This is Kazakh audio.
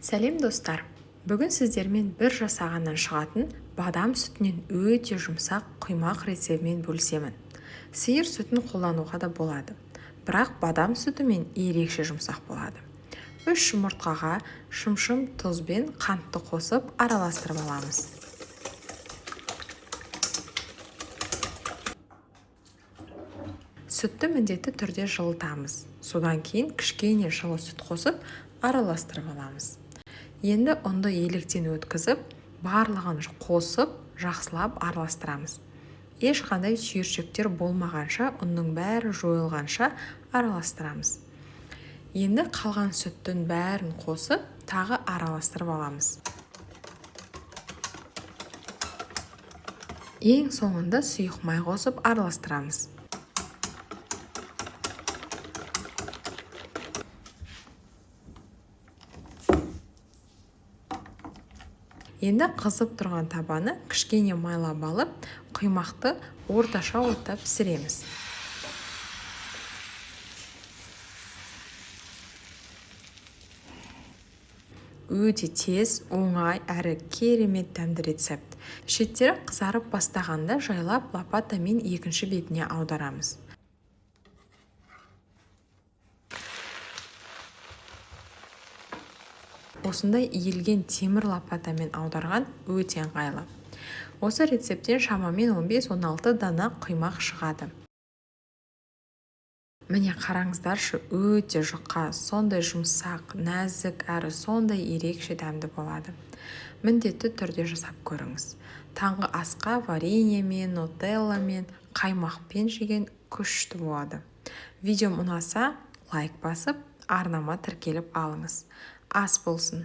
Сәлем достар! Бүгін сіздермен бір жасағаннан шығатын бадам сүтінен өте жұмсақ құймақ рецебімен бөлісемін. Сиыр сүтін қолдануға да болады, бірақ бадам сүтімен ерекше жұмсақ болады. 3 жұмыртқаға шымшым тұз бен қантты қосып араластырып аламыз. Сүтті міндетті түрде жылытамыз. Содан кейін кішкене жылы сүт қосып араластырып аламыз. Енді ұнды електен өткізіп, барлығын қосып, жақсылап араластырамыз. Ешқандай түйіршіктер болмағанша, ұнның бәрі жойылғанша араластырамыз. Енді қалған сүттің бәрін қосып, тағы араластырып аламыз. Ең соңында сұйық май қосып араластырамыз. Енді қызып тұрған табаны кішкене майлап алып, құймақты орташа отта пісіреміз. Өте тез, оңай әрі керемет дәмді рецепт. Шеттері қызарып бастағанда жайлап лопатамен екінші бетіне аударамыз. Осындай иілген темір лопатамен аударған өте ыңғайлы. Осы рецептен шамамен 15-16 дана құймақ шығады. Міне қараңыздаршы, өте жұқа, сондай жұмсақ, нәзік әрі сондай ерекше дәмді болады. Міндетті түрде жасап көріңіз. Таңғы асқа вареньемен, нутелламен, қаймақпен жеген күшті болады. Видеом ұнаса, лайк басып, арнама тіркеліп алыңыз. Ас болсын!